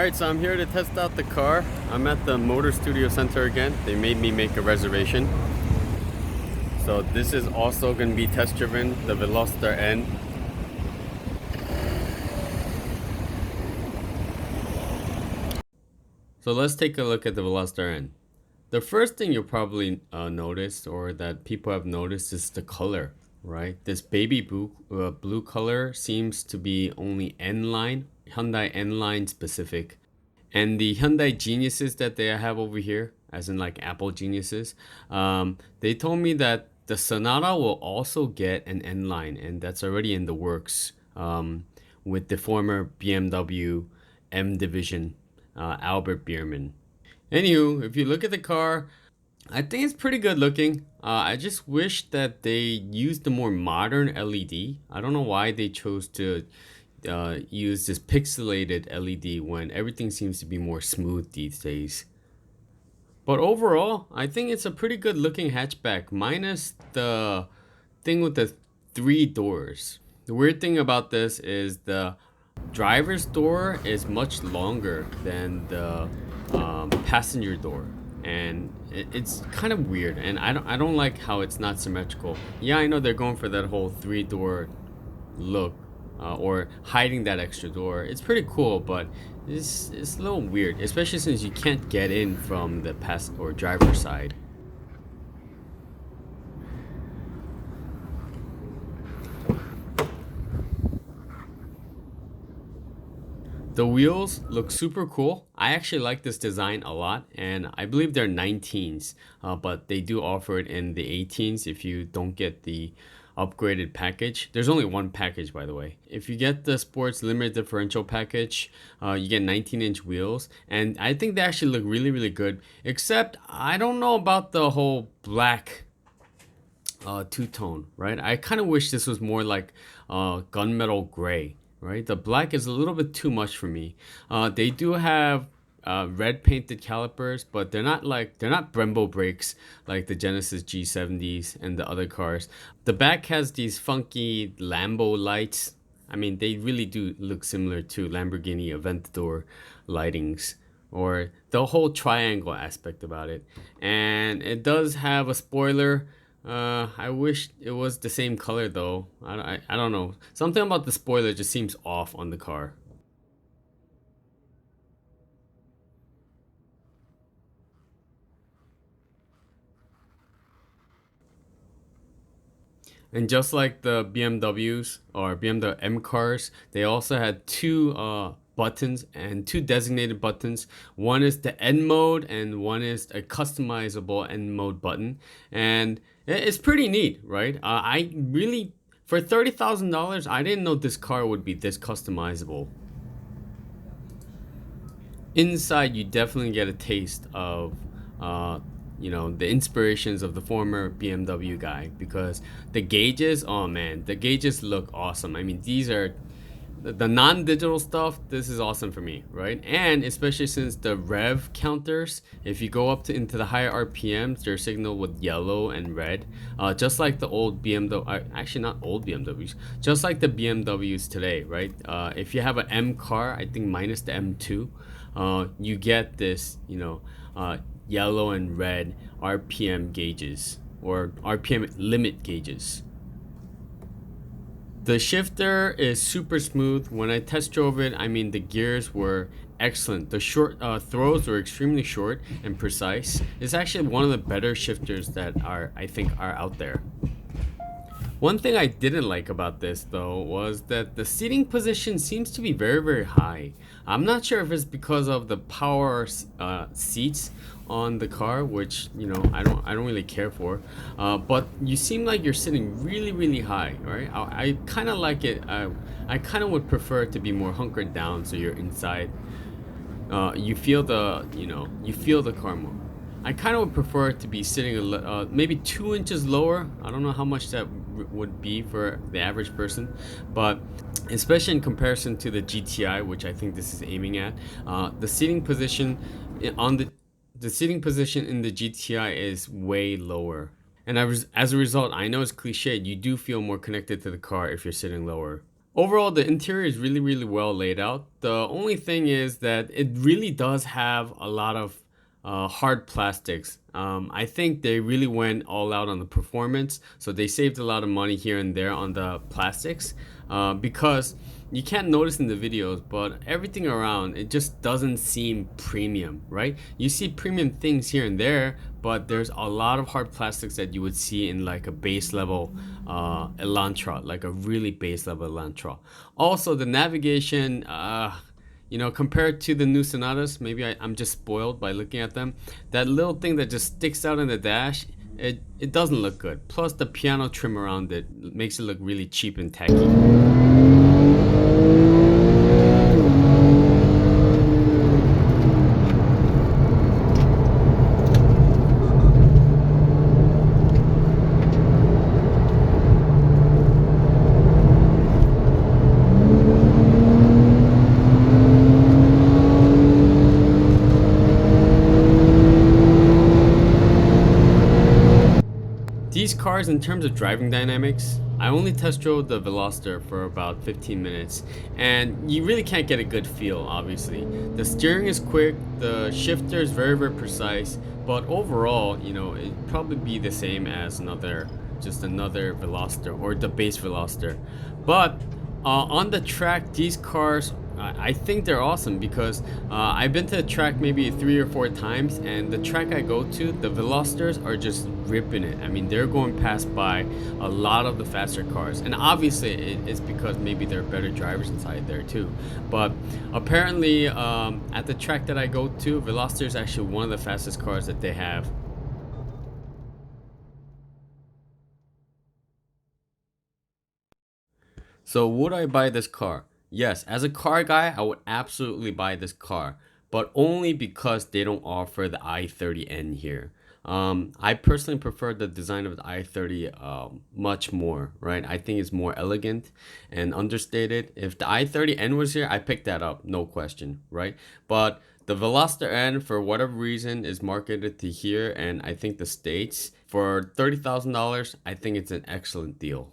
Alright, so I'm here to test out the car. I'm at the Motor Studio Center again. They made me make a reservation. So this is also going to be test driven, the Veloster N. So let's take a look at the Veloster N. The first thing you'll probably notice, or that people have noticed, is the color, right? This baby blue color seems to be only N line, Hyundai N line specific. And the Hyundai Geniuses that they have over here, as in like Apple Geniuses, they told me that the Sonata will also get an N line, and that's already in the works with the former BMW M division, Albert Biermann. Anywho, if you look at the car, I think it's pretty good looking. I just wish that they used the more modern LED. I don't know why they chose to use this pixelated LED when everything seems to be more smooth these days. But overall, I think it's a pretty good looking hatchback, minus the thing with the 3 doors. The weird thing about this is the driver's door is much longer than the passenger door, and it's kind of weird, and I don't like how it's not symmetrical. Yeah, I know they're going for that whole 3-door look, or hiding that extra door. It's pretty cool, but it's a little weird, especially since you can't get in from the pass or driver side. The wheels look super cool. I actually like this design a lot, and I believe they're 19s, but they do offer it in the 18s if you don't get the upgraded package. There's only one package, by the way. If you get the sports limited differential package, you get 19-inch wheels, and I think they actually look really, really good, except I don't know about the whole black two-tone, right? I kind of wish this was more like gunmetal gray, right? The black is a little bit too much for me. They do have red painted calipers, but they're not Brembo brakes like the Genesis G70s and the other cars. The back has these funky Lambo lights. I mean, they really do look similar to Lamborghini Aventador lightings, or the whole triangle aspect about it. And it does have a spoiler. I wish it was the same color though. I don't know. Something about the spoiler just seems off on the car. And just like the BMWs or BMW M cars, they also had 2 buttons, and 2 designated buttons. One is the N mode, and one is a customizable N mode button. And it's pretty neat, right? I really, for $30,000, I didn't know this car would be this customizable. Inside, you definitely get a taste of the inspirations of the former BMW guy, because the gauges, oh man, the gauges look awesome. I mean, these are the non-digital stuff. This is awesome for me, right? And especially since the rev counters, if you go up into the higher RPMs, they're signaled with yellow and red, just like the old BMW, actually not old BMWs, just like the BMWs today, right? If you have an M car, I think minus the M2, you get this, yellow and red RPM gauges, or RPM limit gauges. The shifter is super smooth. When I test drove it, I mean, the gears were excellent. The short throws were extremely short and precise. It's actually one of the better shifters that I think are out there. One thing I didn't like about this though was that the seating position seems to be very, very high. I'm not sure if it's because of the power seats on the car, which I don't really care for, but you seem like you're sitting really, really high, right? I kind of like it. I kind of would prefer it to be more hunkered down, so you're inside. You feel the car more. I kind of would prefer it to be sitting maybe 2 inches lower. I don't know how much that would be for the average person, but especially in comparison to the GTI, which I think this is aiming at, the seating position the seating position in the GTI is way lower. And as a result, I know it's cliched, you do feel more connected to the car if you're sitting lower. Overall, the interior is really, really well laid out. The only thing is that it really does have a lot of hard plastics. I think they really went all out on the performance, so they saved a lot of money here and there on the plastics because you can't notice in the videos, but everything around it just doesn't seem premium, right? You see premium things here and there, but there's a lot of hard plastics that you would see in like a base level Elantra, like a really base level Elantra. Also, the navigation, compared to the new Sonatas, maybe I'm just spoiled by looking at them. That little thing that just sticks out in the dash, it doesn't look good. Plus, the piano trim around it makes it look really cheap and tacky. These cars, in terms of driving dynamics, I only test drove the Veloster for about 15 minutes, and you really can't get a good feel, obviously. The steering is quick, the shifter is very, very precise, but overall, it'd probably be the same as just another Veloster or the base Veloster. But on the track, these cars, I think they're awesome because I've been to the track maybe 3 or 4 times, and the track I go to, the Velosters are just ripping it. I mean, they're going past by a lot of the faster cars, and obviously it's because maybe there are better drivers inside there too. But apparently, at the track that I go to, Veloster is actually one of the fastest cars that they have. So would I buy this car? Yes, as a car guy, I would absolutely buy this car, but only because they don't offer the i30N here. I personally prefer the design of the i30 much more, right? I think it's more elegant and understated. If the i30N was here, I pick that up, no question, right? But the Veloster N, for whatever reason, is marketed to here and I think the States. For $30,000, I think it's an excellent deal.